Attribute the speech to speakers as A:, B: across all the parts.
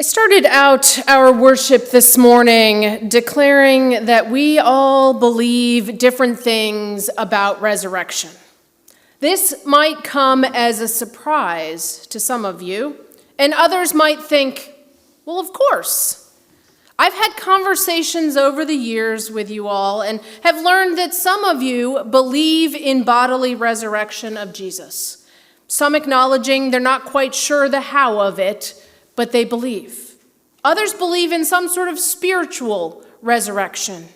A: I started out our worship this morning declaring that we all believe different things about resurrection. This might come as a surprise to some of you, and others might think, well, of course. I've had conversations over the years with you all and have learned that some of you believe in bodily resurrection of Jesus. Some acknowledging they're not quite sure the how of it, but they believe. Others believe in some sort of spiritual resurrection.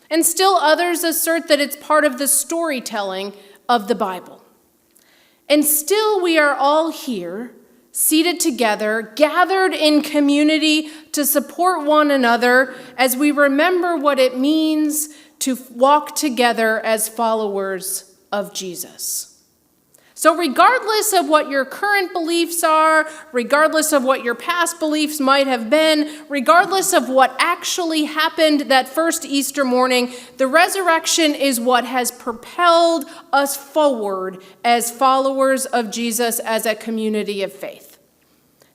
A: And still others assert that it's part of the storytelling of the Bible. And still we are all here, seated together, gathered in community to support one another as we remember what it means to walk together as followers of Jesus. So regardless of what your current beliefs are, regardless of what your past beliefs might have been, regardless of what actually happened that first Easter morning, the resurrection is what has propelled us forward as followers of Jesus as a community of faith.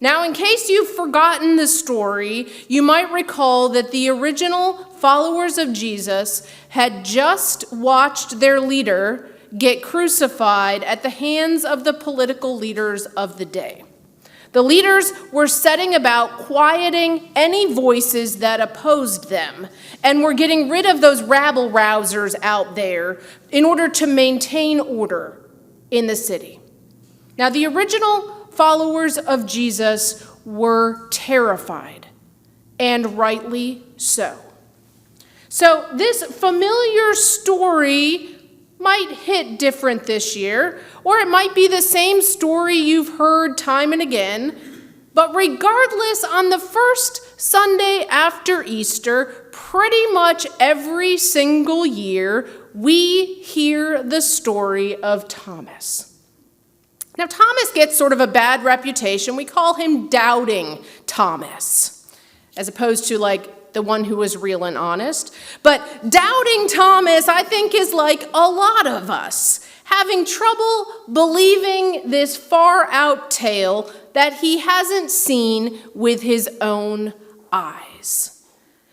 A: Now, in case you've forgotten the story, you might recall that the original followers of Jesus had just watched their leader get crucified at the hands of the political leaders of the day. The leaders were setting about quieting any voices that opposed them and were getting rid of those rabble-rousers out there in order to maintain order in the city. Now, the original followers of Jesus were terrified, and rightly so. So this familiar story might hit different this year, or it might be the same story you've heard time and again. But regardless, on the first Sunday after Easter, pretty much every single year, we hear the story of Thomas. Now, Thomas gets sort of a bad reputation. We call him Doubting Thomas, as opposed to the one who was real and honest. But Doubting Thomas, I think, is like a lot of us, having trouble believing this far-out tale that he hasn't seen with his own eyes.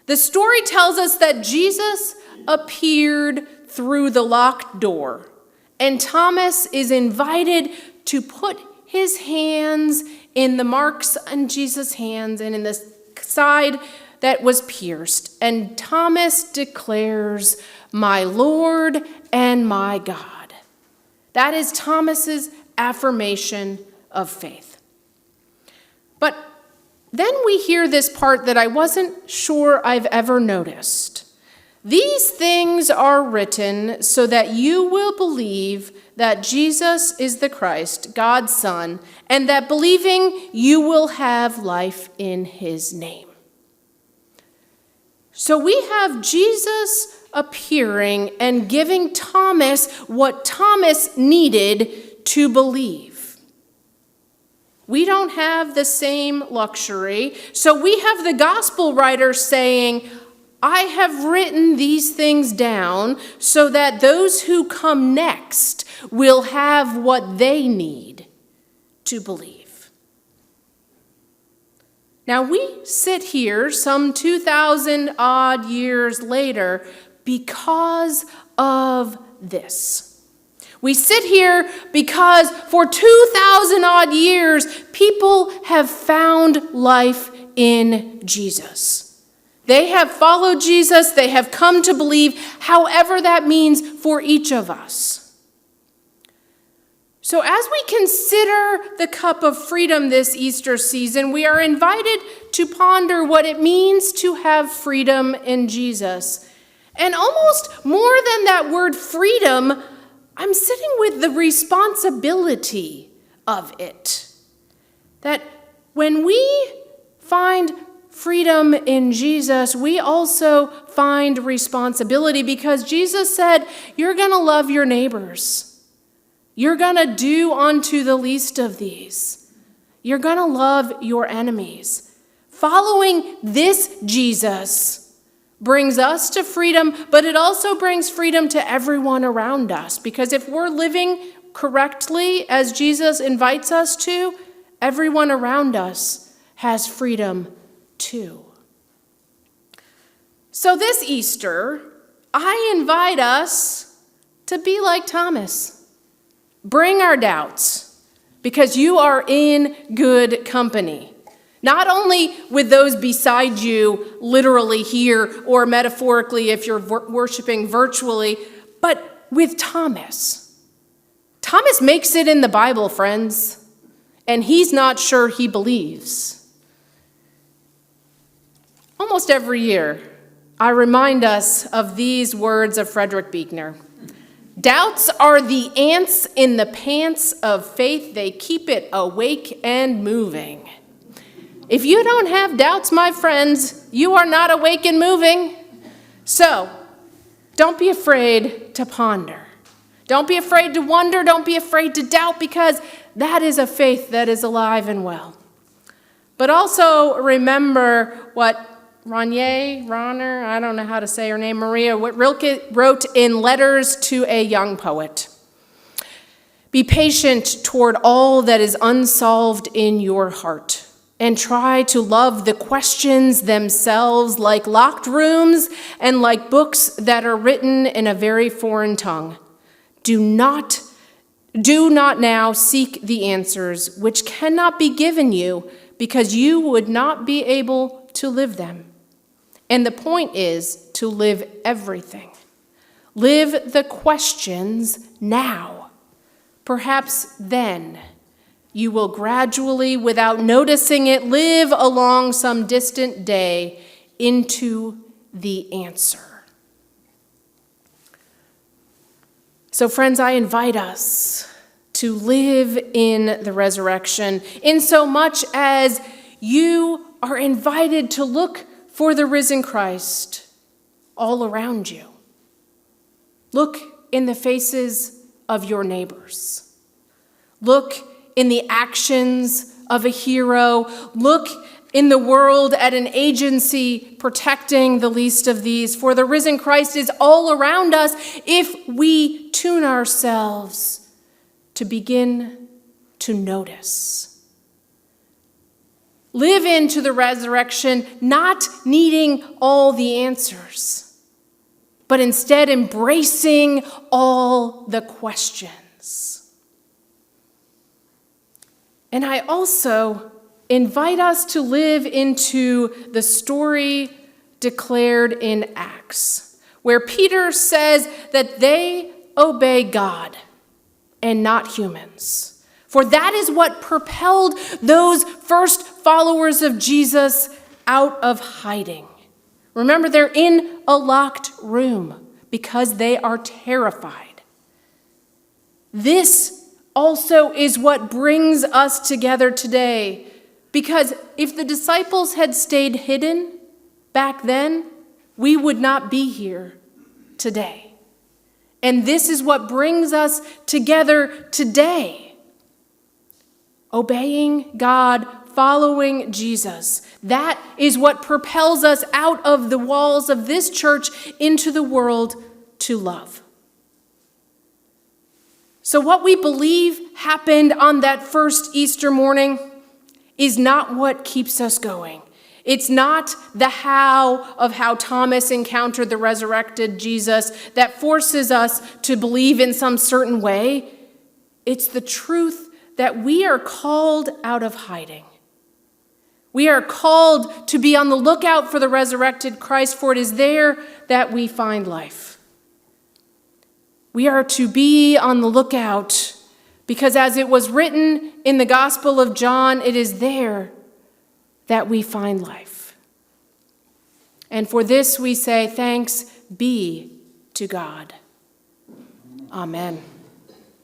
A: The story tells us that Jesus appeared through the locked door, and Thomas is invited to put his hands in the marks on Jesus' hands and in the side that was pierced. And Thomas declares, "My Lord and my God." That is Thomas's affirmation of faith. But then we hear this part that I wasn't sure I've ever noticed. "These things are written so that you will believe that Jesus is the Christ, God's Son, and that believing you will have life in his name." So we have Jesus appearing and giving Thomas what Thomas needed to believe. We don't have the same luxury, so we have the gospel writer saying, "I have written these things down so that those who come next will have what they need to believe." Now, we sit here some 2,000 odd years later because of this. We sit here because for 2,000 odd years, people have found life in Jesus. They have followed Jesus. They have come to believe, however that means for each of us. So as we consider the cup of freedom this Easter season, we are invited to ponder what it means to have freedom in Jesus. And almost more than that word freedom, I'm sitting with the responsibility of it. That when we find freedom in Jesus, we also find responsibility, because Jesus said, you're going to love your neighbors. You're going to do unto the least of these. You're going to love your enemies. Following this Jesus brings us to freedom, but it also brings freedom to everyone around us. Because if we're living correctly as Jesus invites us to, everyone around us has freedom too. So this Easter, I invite us to be like Thomas. Bring our doubts, because you are in good company. Not only with those beside you, literally here, or metaphorically if you're worshiping virtually, but with Thomas. Thomas makes it in the Bible, friends, and he's not sure he believes. Almost every year, I remind us of these words of Frederick Buechner. Doubts are the ants in the pants of faith. They keep it awake and moving. If you don't have doubts, my friends, you are not awake and moving. So, don't be afraid to ponder. Don't be afraid to wonder. Don't be afraid to doubt, because that is a faith that is alive and well. But also remember what Ronner, I don't know how to say her name, Maria, what Rilke wrote in Letters to a Young Poet. Be patient toward all that is unsolved in your heart, and try to love the questions themselves like locked rooms and like books that are written in a very foreign tongue. Do not now seek the answers which cannot be given you, because you would not be able to live them. And the point is to live everything. Live the questions now. Perhaps then you will gradually, without noticing it, live along some distant day into the answer. So, friends, I invite us to live in the resurrection, in so much as you are invited to look for the risen Christ all around you. Look in the faces of your neighbors. Look in the actions of a hero. Look in the world at an agency protecting the least of these. For the risen Christ is all around us if we tune ourselves to begin to notice. Live into the resurrection, not needing all the answers, but instead embracing all the questions. And I also invite us to live into the story declared in Acts, where Peter says that they obey God and not humans. For that is what propelled those first followers of Jesus out of hiding. Remember, they're in a locked room because they are terrified. This also is what brings us together today, because if the disciples had stayed hidden back then, we would not be here today. And this is what brings us together today. Obeying God, following Jesus. That is what propels us out of the walls of this church into the world to love. So what we believe happened on that first Easter morning is not what keeps us going. It's not the how of how Thomas encountered the resurrected Jesus that forces us to believe in some certain way. It's the truth that we are called out of hiding. We are called to be on the lookout for the resurrected Christ, for it is there that we find life. We are to be on the lookout because, as it was written in the Gospel of John, it is there that we find life. And for this we say, thanks be to God. Amen.